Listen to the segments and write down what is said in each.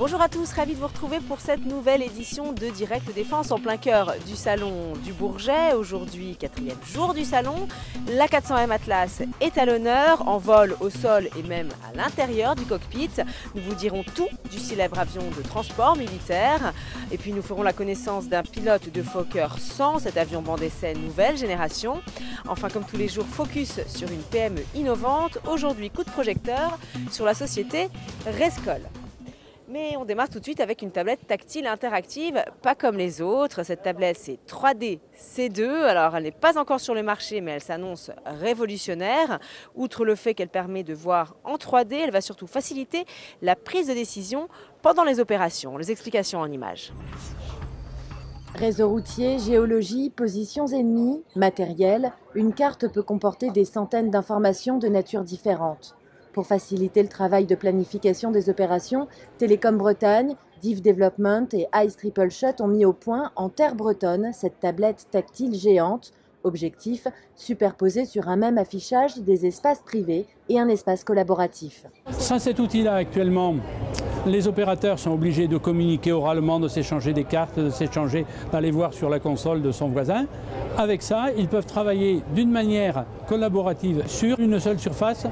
Bonjour à tous, ravi de vous retrouver pour cette nouvelle édition de Direct Défense en plein cœur du salon du Bourget. Aujourd'hui, 4e jour du salon. La 400M Atlas est à l'honneur, en vol, au sol et même à l'intérieur du cockpit. Nous vous dirons tout du célèbre avion de transport militaire. Et puis nous ferons la connaissance d'un pilote de Fokker 100, cet avion banc d'essai nouvelle génération. Enfin, comme tous les jours, focus sur une PME innovante. Aujourd'hui, coup de projecteur sur la société Rescol. Mais on démarre tout de suite avec une tablette tactile interactive, pas comme les autres. Cette tablette, c'est 3D C2. Alors, elle n'est pas encore sur le marché, mais elle s'annonce révolutionnaire. Outre le fait qu'elle permet de voir en 3D, elle va surtout faciliter la prise de décision pendant les opérations. Les explications en images. Réseau routier, géologie, positions ennemies, matériel, une carte peut comporter des centaines d'informations de nature différente. Pour faciliter le travail de planification des opérations, Télécom Bretagne, Div Development et Ice Triple Shot ont mis au point en terre bretonne cette tablette tactile géante. Objectif, superposer sur un même affichage des espaces privés et un espace collaboratif. Sans cet outil-là, actuellement, les opérateurs sont obligés de communiquer oralement, de s'échanger des cartes, d'aller voir sur la console de son voisin. Avec ça, ils peuvent travailler d'une manière collaborative sur une seule surface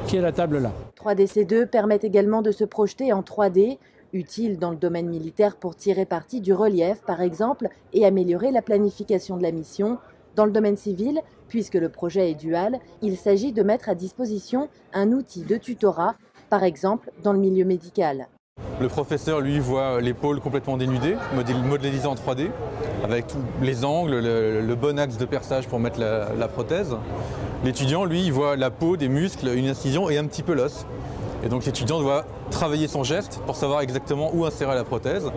qui est la table là. 3DC2 permet également de se projeter en 3D, utile dans le domaine militaire pour tirer parti du relief par exemple et améliorer la planification de la mission. Dans le domaine civil, puisque le projet est dual, il s'agit de mettre à disposition un outil de tutorat, par exemple dans le milieu médical. Le professeur, lui, voit l'épaule complètement dénudée, modélisée en 3D, avec tous les angles, le bon axe de perçage pour mettre la prothèse. L'étudiant, lui, il voit la peau, des muscles, une incision et un petit peu l'os. Et donc l'étudiant doit travailler son geste pour savoir exactement où insérer la prothèse,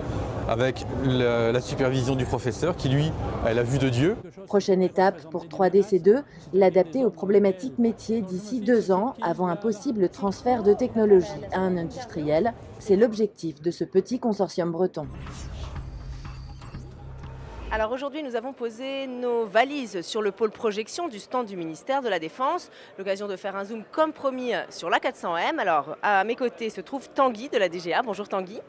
avec la supervision du professeur qui, lui, a la vue de Dieu. Prochaine étape pour 3DC2, l'adapter aux problématiques métiers d'ici 2 ans, avant un possible transfert de technologie à un industriel. C'est l'objectif de ce petit consortium breton. Alors aujourd'hui, nous avons posé nos valises sur le pôle projection du stand du ministère de la Défense. L'occasion de faire un zoom comme promis sur la 400M. Alors à mes côtés se trouve Tanguy de la DGA. Bonjour Tanguy.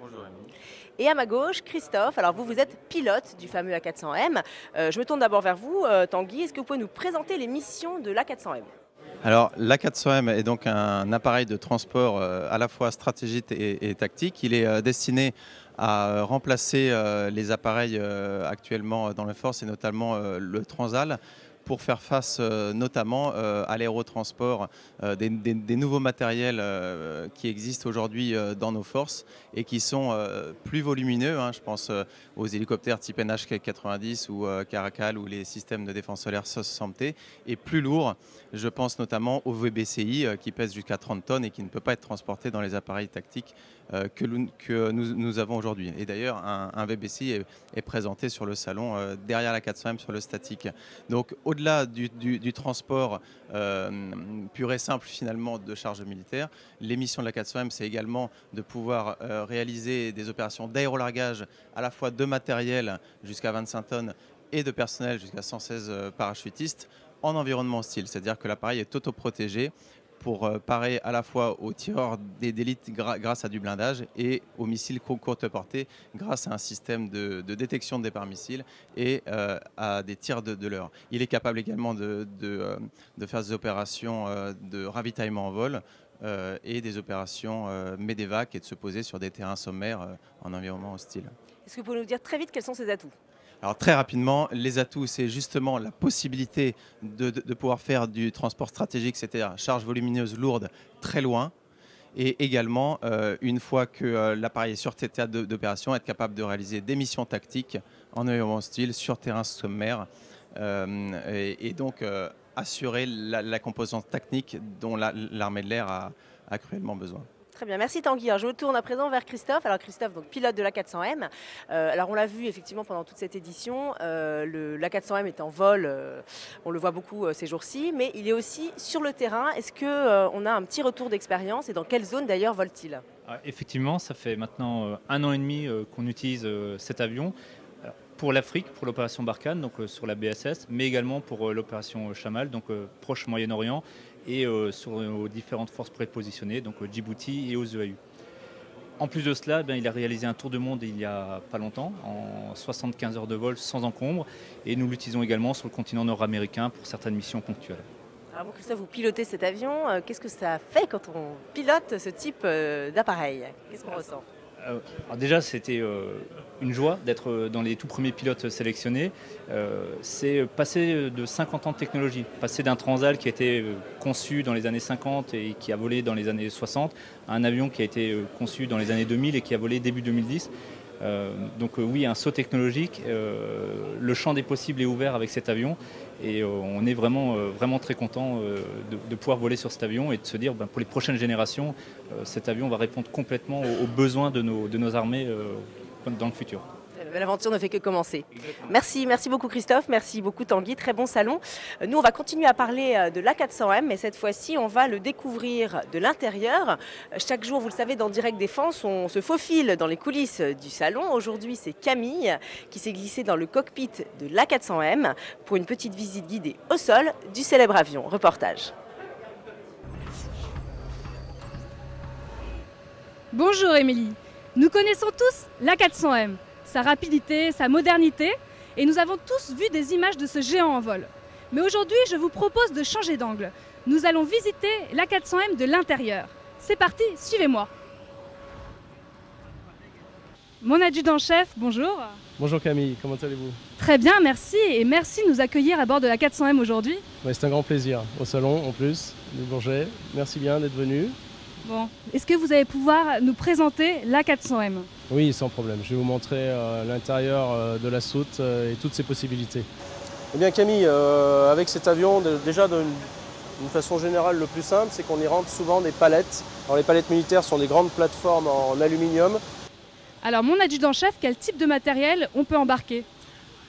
Bonjour Annie. Et à ma gauche, Christophe. Alors vous êtes pilote du fameux A400M. Je me tourne d'abord vers vous, Tanguy. Est-ce que vous pouvez nous présenter les missions de l'A400M ? Alors l'A400M est donc un appareil de transport à la fois stratégique et tactique. Il est destiné à remplacer les appareils actuellement dans les forces et notamment le Transal pour faire face notamment à l'aérotransport des nouveaux matériels qui existent aujourd'hui dans nos forces et qui sont plus volumineux. Je pense aux hélicoptères type NH90 ou Caracal ou les systèmes de défense solaire 60T et plus lourds. Je pense notamment au VBCI qui pèse jusqu'à 30 tonnes et qui ne peut pas être transporté dans les appareils tactiques que nous avons aujourd'hui. Et d'ailleurs, un VBCI est présenté sur le salon derrière la 400M sur le statique. Donc au-delà du transport pur et simple finalement de charges militaires, les missions de la 400M, c'est également de pouvoir réaliser des opérations d'aérolargage à la fois de matériel jusqu'à 25 tonnes et de personnel jusqu'à 116 parachutistes en environnement hostile. C'est-à-dire que l'appareil est autoprotégé pour parer à la fois aux tireurs d'élite grâce à du blindage et aux missiles courte portée grâce à un système de détection de départ missile et à des tirs de leurre. Il est capable également de faire des opérations de ravitaillement en vol et des opérations MEDEVAC et de se poser sur des terrains sommaires en environnement hostile. Est-ce que vous pouvez nous dire très vite quels sont ses atouts ? Alors très rapidement, les atouts, c'est justement la possibilité de pouvoir faire du transport stratégique, c'est-à-dire charge volumineuse lourde très loin. Et également, une fois que l'appareil est sur théâtre d'opération, être capable de réaliser des missions tactiques en environnement hostile sur terrain sommaire. Et donc assurer la composante technique dont l'armée de l'air a cruellement besoin. Très bien, merci Tanguy. Alors, je me tourne à présent vers Christophe. Alors Christophe, donc pilote de l'A400M. Alors on l'a vu effectivement pendant toute cette édition, l'A400M est en vol, on le voit beaucoup ces jours-ci, mais il est aussi sur le terrain. Est-ce qu'on a un petit retour d'expérience et dans quelle zone d'ailleurs vole-t-il ? Effectivement, ça fait maintenant 1 an et demi qu'on utilise cet avion. Pour l'Afrique, pour l'opération Barkhane, donc sur la BSS, mais également pour l'opération Chamal, donc proche Moyen-Orient, et sur aux différentes forces prépositionnées, donc Djibouti et aux EAU. En plus de cela, il a réalisé un tour de monde il n'y a pas longtemps, en 75 heures de vol sans encombre. Et nous l'utilisons également sur le continent nord-américain pour certaines missions ponctuelles. Alors vous, Christophe, vous pilotez cet avion. Qu'est-ce que ça fait quand on pilote ce type d'appareil? Qu'est-ce qu'on ressent? Alors déjà, c'était une joie d'être dans les tout premiers pilotes sélectionnés. C'est passer de 50 ans de technologie, passer d'un Transal qui a été conçu dans les années 50 et qui a volé dans les années 60 à un avion qui a été conçu dans les années 2000 et qui a volé début 2010. Donc oui, un saut technologique. Le champ des possibles est ouvert avec cet avion et on est vraiment très content de pouvoir voler sur cet avion et de se dire pour les prochaines générations, cet avion va répondre complètement aux besoins de nos armées dans le futur. L'aventure ne fait que commencer. Merci beaucoup Christophe, merci beaucoup Tanguy, très bon salon. Nous on va continuer à parler de l'A400M, mais cette fois-ci on va le découvrir de l'intérieur. Chaque jour, vous le savez, dans Direct Défense, on se faufile dans les coulisses du salon. Aujourd'hui c'est Camille qui s'est glissée dans le cockpit de l'A400M pour une petite visite guidée au sol du célèbre avion. Reportage. Bonjour Émilie, nous connaissons tous l'A400M. Sa rapidité, sa modernité, et nous avons tous vu des images de ce géant en vol. Mais aujourd'hui, je vous propose de changer d'angle. Nous allons visiter l'A400M de l'intérieur. C'est parti, suivez-moi. Mon adjudant-chef, bonjour. Bonjour Camille, comment allez-vous? Très bien, merci, et merci de nous accueillir à bord de l'A400M aujourd'hui. Ouais, c'est un grand plaisir, au salon en plus, du Bourget. Merci bien d'être venu. Bon, est-ce que vous allez pouvoir nous présenter l'A400M? Oui, sans problème. Je vais vous montrer l'intérieur de la soute et toutes ses possibilités. Eh bien Camille, avec cet avion, déjà d'une façon générale, le plus simple, c'est qu'on y rentre souvent des palettes. Alors, les palettes militaires sont des grandes plateformes en aluminium. Alors mon adjudant-chef, quel type de matériel on peut embarquer?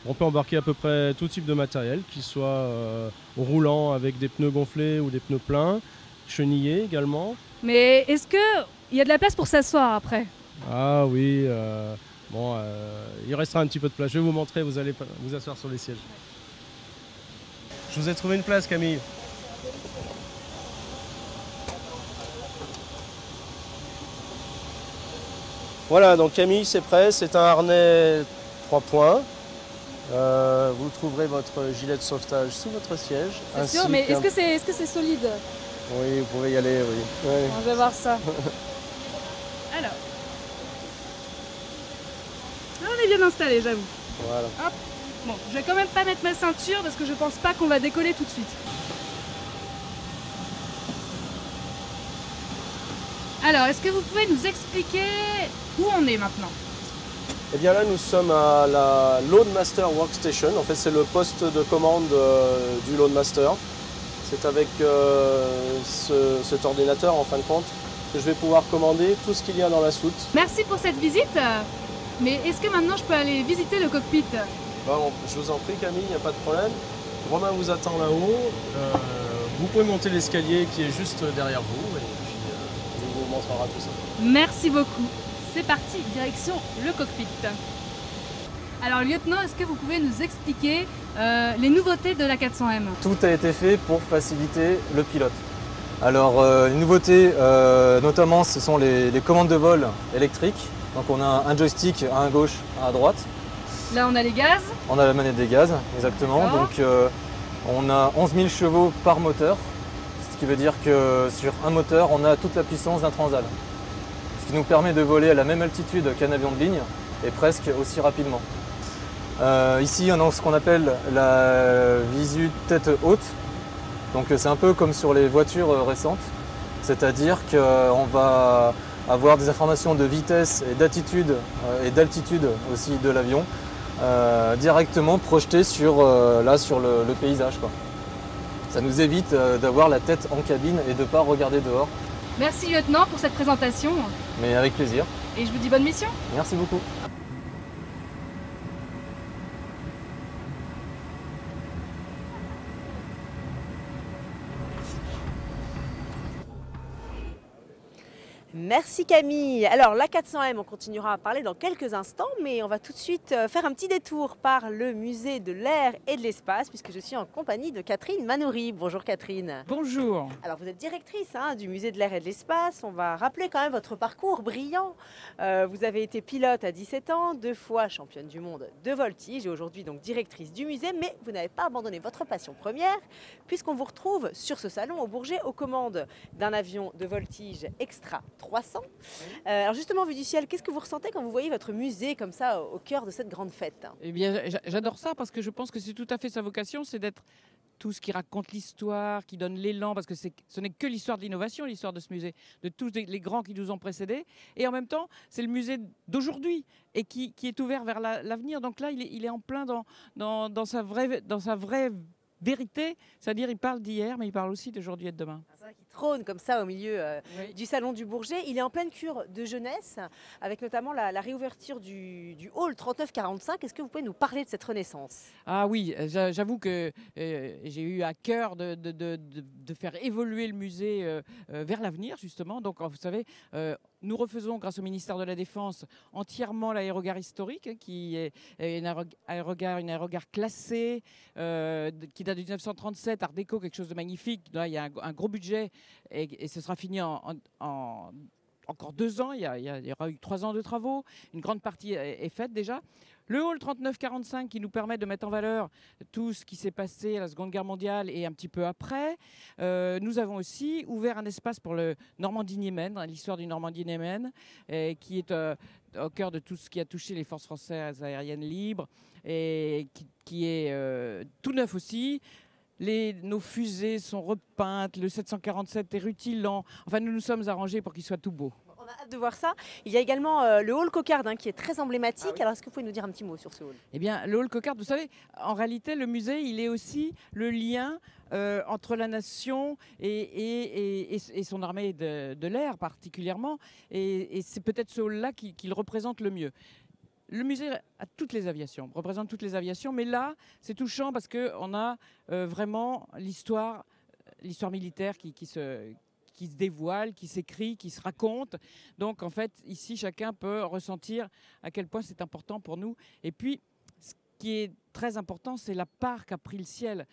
On peut embarquer à peu près tout type de matériel, qu'il soit roulant avec des pneus gonflés ou des pneus pleins, chenillés également. Mais est-ce qu'il y a de la place pour s'asseoir après? Ah oui, il restera un petit peu de place. Je vais vous montrer, vous allez vous asseoir sur les sièges. Je vous ai trouvé une place, Camille. Voilà, donc Camille, c'est prêt. C'est un harnais 3 points. Vous trouverez votre gilet de sauvetage sous votre siège. C'est sûr, mais est-ce que c'est solide? Oui, vous pouvez y aller, oui. Ouais. Bon, je vais voir ça. Alors. Là, on est bien installé, j'avoue. Voilà. Hop. Bon, je vais quand même pas mettre ma ceinture parce que je pense pas qu'on va décoller tout de suite. Alors, est-ce que vous pouvez nous expliquer où on est maintenant? Eh bien là, nous sommes à la Loadmaster Workstation. En fait, c'est le poste de commande du Loadmaster. C'est avec cet ordinateur, en fin de compte, que je vais pouvoir commander tout ce qu'il y a dans la soute. Merci pour cette visite. Mais est-ce que maintenant je peux aller visiter le cockpit? Bon, je vous en prie Camille, il n'y a pas de problème. Romain vous attend là-haut. Vous pouvez monter l'escalier qui est juste derrière vous et puis il vous montrera tout ça. Merci beaucoup. C'est parti, direction le cockpit. Alors lieutenant, est-ce que vous pouvez nous expliquer les nouveautés de l'A400M? Tout a été fait pour faciliter le pilote. Alors les nouveautés, notamment, ce sont les commandes de vol électriques. Donc on a un joystick à gauche, à droite. Là on a les gaz. On a la manette des gaz, exactement. Donc on a 11 000 chevaux par moteur, ce qui veut dire que sur un moteur, on a toute la puissance d'un Transal. Ce qui nous permet de voler à la même altitude qu'un avion de ligne et presque aussi rapidement. Ici, on a ce qu'on appelle la visu tête haute. Donc c'est un peu comme sur les voitures récentes, c'est-à-dire qu'on va avoir des informations de vitesse et d'altitude aussi de l'avion directement projetées sur le paysage, quoi. Ça nous évite d'avoir la tête en cabine et de ne pas regarder dehors. Merci lieutenant pour cette présentation. Mais avec plaisir. Et je vous dis bonne mission. Merci beaucoup. Merci Camille. Alors la 400M, on continuera à parler dans quelques instants, mais on va tout de suite faire un petit détour par le musée de l'air et de l'espace, puisque je suis en compagnie de Catherine Manoury. Bonjour Catherine. Bonjour. Alors vous êtes directrice du musée de l'air et de l'espace. On va rappeler quand même votre parcours brillant. Vous avez été pilote à 17 ans, 2 fois championne du monde de voltige et aujourd'hui donc directrice du musée, mais vous n'avez pas abandonné votre passion première, puisqu'on vous retrouve sur ce salon au Bourget aux commandes d'un avion de voltige Extra 300. Alors justement, vu du ciel, qu'est-ce que vous ressentez quand vous voyez votre musée comme ça au cœur de cette grande fête? Eh bien, j'adore ça parce que je pense que c'est tout à fait sa vocation, c'est d'être tout ce qui raconte l'histoire, qui donne l'élan, parce que ce n'est que l'histoire de l'innovation, l'histoire de ce musée, de tous les grands qui nous ont précédés. Et en même temps, c'est le musée d'aujourd'hui et qui est ouvert vers l'avenir. Donc là, il est en plein dans sa vraie vérité, c'est-à-dire il parle d'hier, mais il parle aussi d'aujourd'hui et de demain. C'est vrai qu'il trône comme ça au milieu du salon du Bourget. Il est en pleine cure de jeunesse, avec notamment la réouverture du hall 3945. Est-ce que vous pouvez nous parler de cette renaissance? Ah oui, j'avoue que j'ai eu à cœur de faire évoluer le musée vers l'avenir, justement. Donc, vous savez, nous refaisons, grâce au ministère de la Défense, entièrement l'aérogare historique, qui est une aérogare classée, qui date de 1937, Art déco, quelque chose de magnifique. Là, il y a un gros budget et ce sera fini en encore 2 ans. Il y aura eu 3 ans de travaux. Une grande partie est faite déjà. Le hall 3945 qui nous permet de mettre en valeur tout ce qui s'est passé à la Seconde Guerre mondiale et un petit peu après. Nous avons aussi ouvert un espace pour le Normandie-Niemen, l'histoire du Normandie-Niemen, qui est au cœur de tout ce qui a touché les forces françaises aériennes libres et qui est tout neuf aussi. Nos fusées sont repeintes, le 747 est rutilant. Enfin, nous nous sommes arrangés pour qu'il soit tout beau. On a hâte de voir ça. Il y a également le hall Cocarde qui est très emblématique. Ah oui. Alors, est-ce que vous pouvez nous dire un petit mot sur ce hall? Eh bien, le hall Cocarde, vous savez, en réalité, le musée, il est aussi le lien entre la nation et son armée de l'air particulièrement. Et c'est peut-être ce hall-là qui le représente le mieux. Le musée a toutes les aviations, représente toutes les aviations, mais là, c'est touchant parce qu'on a vraiment l'histoire militaire qui se dévoile, qui s'écrit, qui se raconte. Donc, en fait, ici, chacun peut ressentir à quel point c'est important pour nous. Et puis, ce qui est très important, c'est la part qu'a pris le ciel.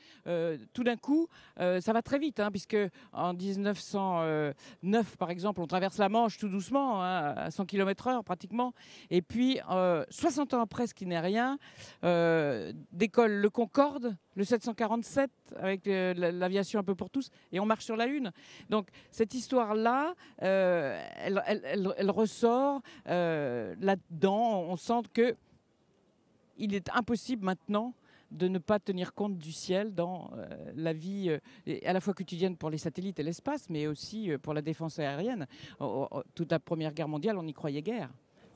Tout d'un coup, ça va très vite, puisque en 1909, par exemple, on traverse la Manche tout doucement, à 100 km/h pratiquement. Et puis, 60 ans après, ce qui n'est rien, décolle le Concorde, le 747, avec l'aviation un peu pour tous, et on marche sur la Lune. Donc, cette histoire-là, elle ressort là-dedans. On sent que il est impossible maintenant de ne pas tenir compte du ciel dans la vie à la fois quotidienne pour les satellites et l'espace, mais aussi pour la défense aérienne. Toute la Première Guerre mondiale, on n'y croyait guère.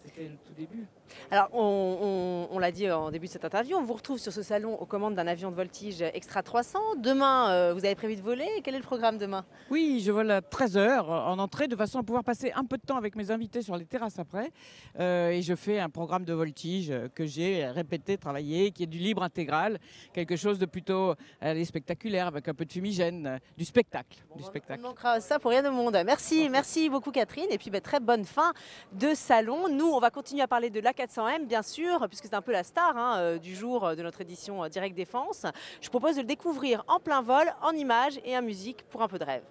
C'était le tout début. Alors, on l'a dit en début de cette interview, on vous retrouve sur ce salon aux commandes d'un avion de voltige Extra 300. Demain, vous avez prévu de voler. Quel est le programme demain? Oui, je vole à 13h en entrée, de façon à pouvoir passer un peu de temps avec mes invités sur les terrasses après. Et je fais un programme de voltige que j'ai répété, travaillé, qui est du libre intégral, quelque chose de plutôt spectaculaire, avec un peu de fumigène, du spectacle. On manquera ça pour rien au monde. Merci beaucoup Catherine. Et puis très bonne fin de salon. Nous, on va continuer à parler de l'A400M, bien sûr, puisque c'est un peu la star du jour de notre édition Direct Défense. Je propose de le découvrir en plein vol, en images et en musique pour un peu de rêve.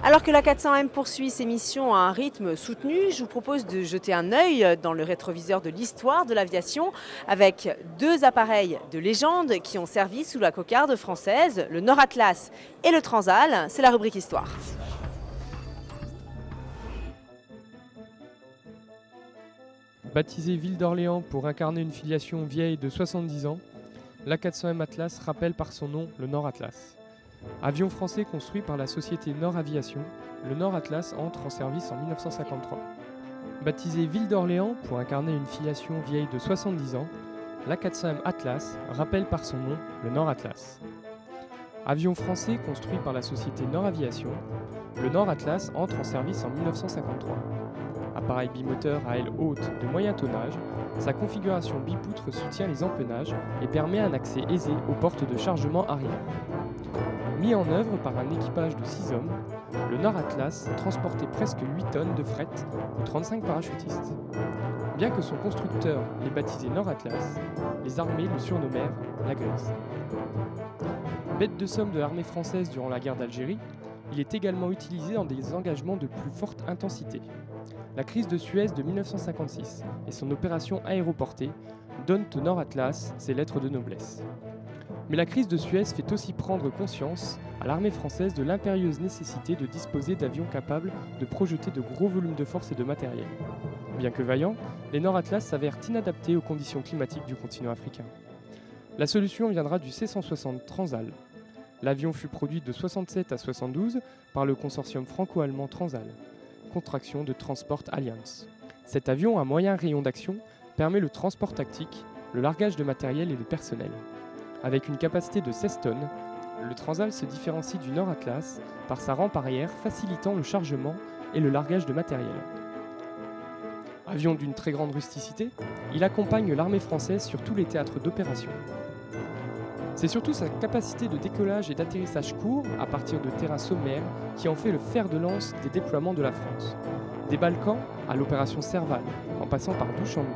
Alors que la 400M poursuit ses missions à un rythme soutenu, je vous propose de jeter un œil dans le rétroviseur de l'histoire de l'aviation avec deux appareils de légende qui ont servi sous la cocarde française, le Nord Atlas et le Transal. C'est la rubrique Histoire. Baptisée Ville d'Orléans pour incarner une filiation vieille de 70 ans, l'A400M Atlas rappelle par son nom le Nord Atlas. Avion français construit par la société Nord Aviation, le Nord Atlas entre en service en 1953. Baptisé Ville d'Orléans pour incarner une filiation vieille de 70 ans, l'A400M Atlas rappelle par son nom le Nord Atlas. Avion français construit par la société Nord Aviation, le Nord Atlas entre en service en 1953. Appareil bimoteur à aile haute de moyen tonnage, sa configuration bipoutre soutient les empennages et permet un accès aisé aux portes de chargement arrière. Mis en œuvre par un équipage de 6 hommes, le Nord Atlas transportait presque 8 tonnes de fret ou 35 parachutistes. Bien que son constructeur l'ait baptisé Nord Atlas, les armées le surnommèrent la Grise. Bête de somme de l'armée française durant la guerre d'Algérie, il est également utilisé dans des engagements de plus forte intensité. La crise de Suez de 1956 et son opération aéroportée donnent au Nord Atlas ses lettres de noblesse. Mais la crise de Suez fait aussi prendre conscience à l'armée française de l'impérieuse nécessité de disposer d'avions capables de projeter de gros volumes de force et de matériel. Bien que vaillants, les Nord Atlas s'avèrent inadaptés aux conditions climatiques du continent africain. La solution viendra du C-160 Transal. L'avion fut produit de 67 à 72 par le consortium franco-allemand Transal, contraction de Transport Alliance. Cet avion à moyen rayon d'action permet le transport tactique, le largage de matériel et de personnel. Avec une capacité de 16 tonnes, le Transal se différencie du Nord Atlas par sa rampe arrière facilitant le chargement et le largage de matériel. Avion d'une très grande rusticité, il accompagne l'armée française sur tous les théâtres d'opération. C'est surtout sa capacité de décollage et d'atterrissage court à partir de terrains sommaires qui en fait le fer de lance des déploiements de la France. Des Balkans à l'opération Serval, en passant par Dushanbe,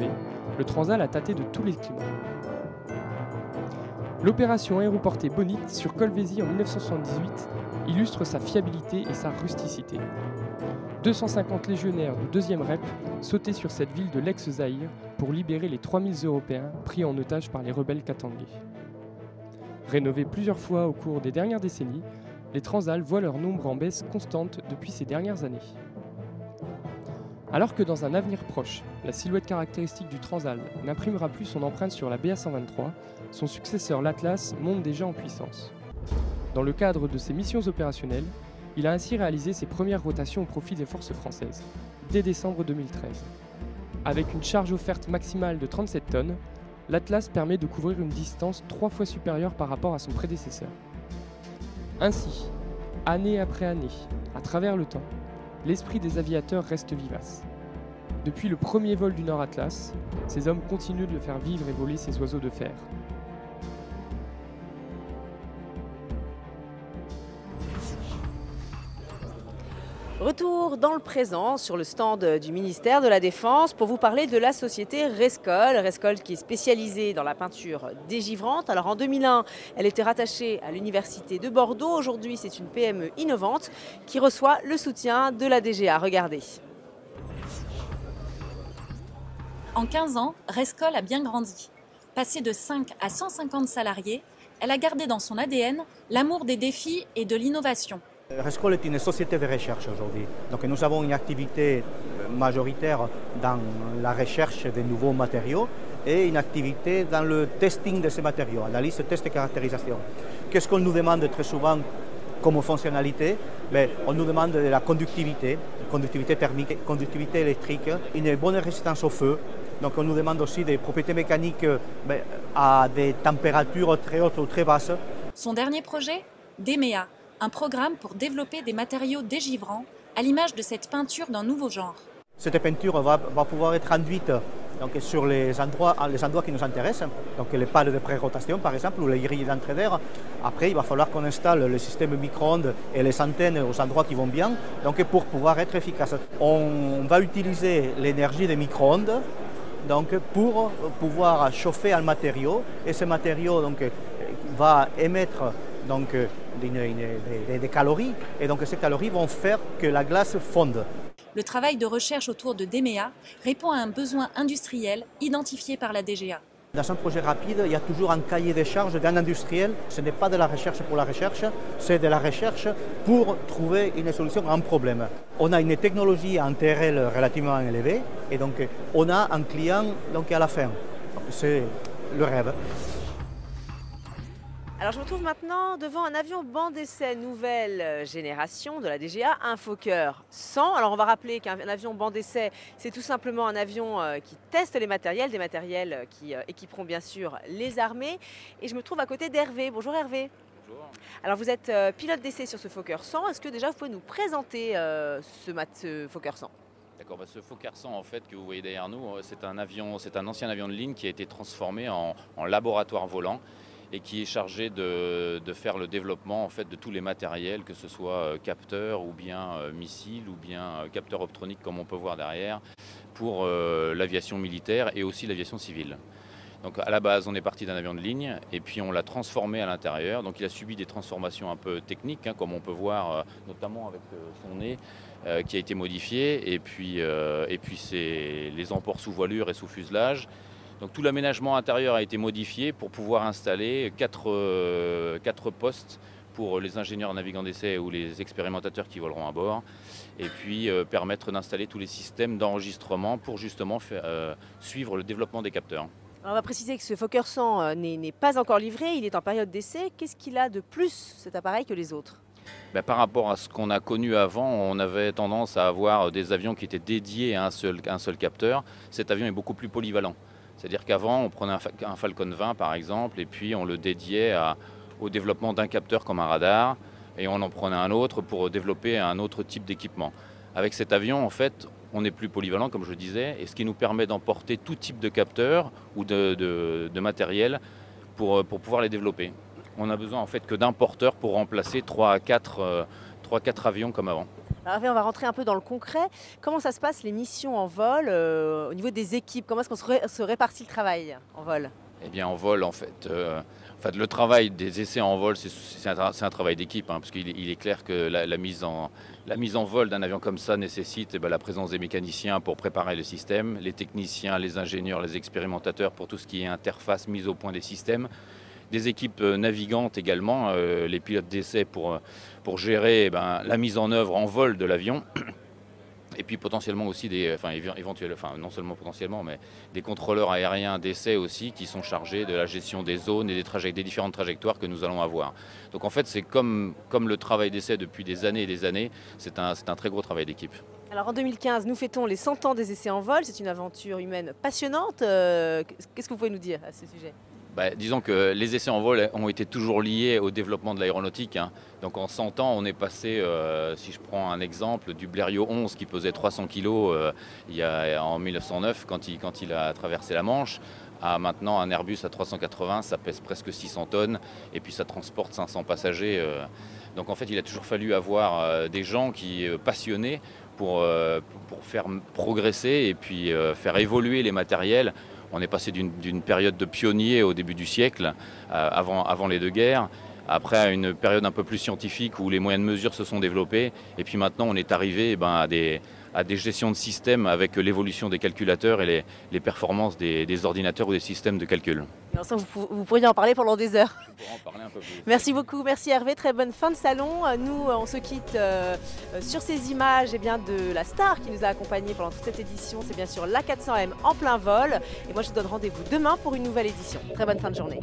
le Transal a tâté de tous les climats. L'opération aéroportée Bonite sur Colvézi en 1978 illustre sa fiabilité et sa rusticité. 250 légionnaires du 2e REP sautaient sur cette ville de l'ex-Zaïre pour libérer les 3000 Européens pris en otage par les rebelles katangais. Rénovés plusieurs fois au cours des dernières décennies, les Transal voient leur nombre en baisse constante depuis ces dernières années. Alors que dans un avenir proche, la silhouette caractéristique du Transal n'imprimera plus son empreinte sur la BA-123, son successeur l'Atlas monte déjà en puissance. Dans le cadre de ses missions opérationnelles, il a ainsi réalisé ses premières rotations au profit des forces françaises, dès décembre 2013. Avec une charge offerte maximale de 37 tonnes, l'Atlas permet de couvrir une distance 3 fois supérieure par rapport à son prédécesseur. Ainsi, année après année, à travers le temps, l'esprit des aviateurs reste vivace. Depuis le premier vol du Nord Atlas, ces hommes continuent de le faire vivre et voler ces oiseaux de fer. Retour dans le présent sur le stand du ministère de la Défense pour vous parler de la société Rescoll. Rescoll qui est spécialisée dans la peinture dégivrante. Alors en 2001, elle était rattachée à l'université de Bordeaux. Aujourd'hui, c'est une PME innovante qui reçoit le soutien de la DGA. Regardez. En 15 ans, Rescoll a bien grandi. Passée de 5 à 150 salariés, elle a gardé dans son ADN l'amour des défis et de l'innovation. Rescoll est une société de recherche aujourd'hui. Donc nous avons une activité majoritaire dans la recherche de nouveaux matériaux et une activité dans le testing de ces matériaux, analyse, test et caractérisation. Qu'est-ce qu'on nous demande très souvent comme fonctionnalité? On nous demande de la conductivité thermique, conductivité électrique, une bonne résistance au feu. Donc on nous demande aussi des propriétés mécaniques à des températures très hautes ou très basses. Son dernier projet, DEMEA, un programme pour développer des matériaux dégivrants à l'image de cette peinture d'un nouveau genre. Cette peinture va pouvoir être induite donc, sur les endroits qui nous intéressent, donc les pales de pré-rotation par exemple, ou les grilles d'entrée d'air. Après, il va falloir qu'on installe le système micro-ondes et les antennes aux endroits qui vont bien, donc, pour pouvoir être efficace. On va utiliser l'énergie des micro-ondes donc, pour pouvoir chauffer un matériau, et ce matériau donc, va émettre donc, des calories, et donc ces calories vont faire que la glace fonde. Le travail de recherche autour de DEMEA répond à un besoin industriel identifié par la DGA. Dans un projet rapide, il y a toujours un cahier des charges d'un industriel. Ce n'est pas de la recherche pour la recherche, c'est de la recherche pour trouver une solution à un problème. On a une technologie à un TRL relativement élevé et donc on a un client donc à la fin. C'est le rêve. Alors je me trouve maintenant devant un avion banc d'essai nouvelle génération de la DGA, un Fokker 100. Alors on va rappeler qu'un avion banc d'essai, c'est tout simplement un avion qui teste les matériels, des matériels qui équiperont bien sûr les armées. Et je me trouve à côté d'Hervé. Bonjour Hervé. Bonjour. Alors vous êtes pilote d'essai sur ce Fokker 100. Est-ce que déjà vous pouvez nous présenter ce Fokker 100 ? D'accord, ce Fokker 100 en fait que vous voyez derrière nous, c'est un ancien avion de ligne qui a été transformé en laboratoire volant et qui est chargé de faire le développement en fait, de tous les matériels, que ce soit capteurs ou bien missiles ou bien capteurs optroniques comme on peut voir derrière, pour l'aviation militaire et aussi l'aviation civile. Donc à la base, on est parti d'un avion de ligne et puis on l'a transformé à l'intérieur. Donc il a subi des transformations un peu techniques, comme on peut voir notamment avec son nez qui a été modifié et puis c'est les emports sous voilure et sous fuselage. Donc tout l'aménagement intérieur a été modifié pour pouvoir installer 4 postes pour les ingénieurs navigants d'essai ou les expérimentateurs qui voleront à bord, et puis permettre d'installer tous les systèmes d'enregistrement pour justement suivre le développement des capteurs. Alors on va préciser que ce Fokker 100 n'est pas encore livré, il est en période d'essai. Qu'est-ce qu'il a de plus cet appareil que les autres ? Par rapport à ce qu'on a connu avant, on avait tendance à avoir des avions qui étaient dédiés à un seul capteur. Cet avion est beaucoup plus polyvalent. C'est-à-dire qu'avant, on prenait un Falcon 20 par exemple, et puis on le dédiait au développement d'un capteur comme un radar, et on en prenait un autre pour développer un autre type d'équipement. Avec cet avion, en fait, on est plus polyvalent, comme je le disais, et ce qui nous permet d'emporter tout type de capteurs ou de matériel pour pouvoir les développer. On a besoin en fait que d'un porteur pour remplacer 3 à 4 avions comme avant. Alors Hervé, on va rentrer un peu dans le concret. Comment ça se passe les missions en vol au niveau des équipes? Comment est-ce qu'on se répartit le travail en vol? Eh bien en vol, en fait, le travail des essais en vol, c'est un travail d'équipe, parce qu'il est clair que la mise en vol d'un avion comme ça nécessite la présence des mécaniciens pour préparer le système, les techniciens, les ingénieurs, les expérimentateurs pour tout ce qui est interface, mise au point des systèmes. Des équipes navigantes également, les pilotes d'essai pour gérer la mise en œuvre en vol de l'avion. Et puis potentiellement aussi non seulement potentiellement, mais des contrôleurs aériens d'essai aussi qui sont chargés de la gestion des zones et des différentes trajectoires que nous allons avoir. Donc en fait, c'est comme le travail d'essai depuis des années et des années, c'est un très gros travail d'équipe. Alors en 2015, nous fêtons les 100 ans des essais en vol. C'est une aventure humaine passionnante. Qu'est-ce que vous pouvez nous dire à ce sujet ? Disons que les essais en vol ont été toujours liés au développement de l'aéronautique. Donc en 100 ans, on est passé, si je prends un exemple, du Blériot 11 qui pesait 300 kg en 1909 quand il a traversé la Manche, à maintenant un Airbus à 380, ça pèse presque 600 tonnes et puis ça transporte 500 passagers. Donc en fait, il a toujours fallu avoir des gens passionnés pour faire progresser et puis faire évoluer les matériels. On est passé d'une période de pionnier au début du siècle, avant les deux guerres, après à une période un peu plus scientifique où les moyens de mesure se sont développés. Et puis maintenant, on est arrivé à des gestions de systèmes avec l'évolution des calculateurs et les performances des ordinateurs ou des systèmes de calcul. Vous pourriez en parler pendant des heures. On pourra en parler un peu plus. Merci beaucoup, merci Hervé, très bonne fin de salon. Nous, on se quitte sur ces images de la star qui nous a accompagnés pendant toute cette édition. C'est bien sûr l'A400M en plein vol. Et moi, je vous donne rendez-vous demain pour une nouvelle édition. Très bonne fin de journée.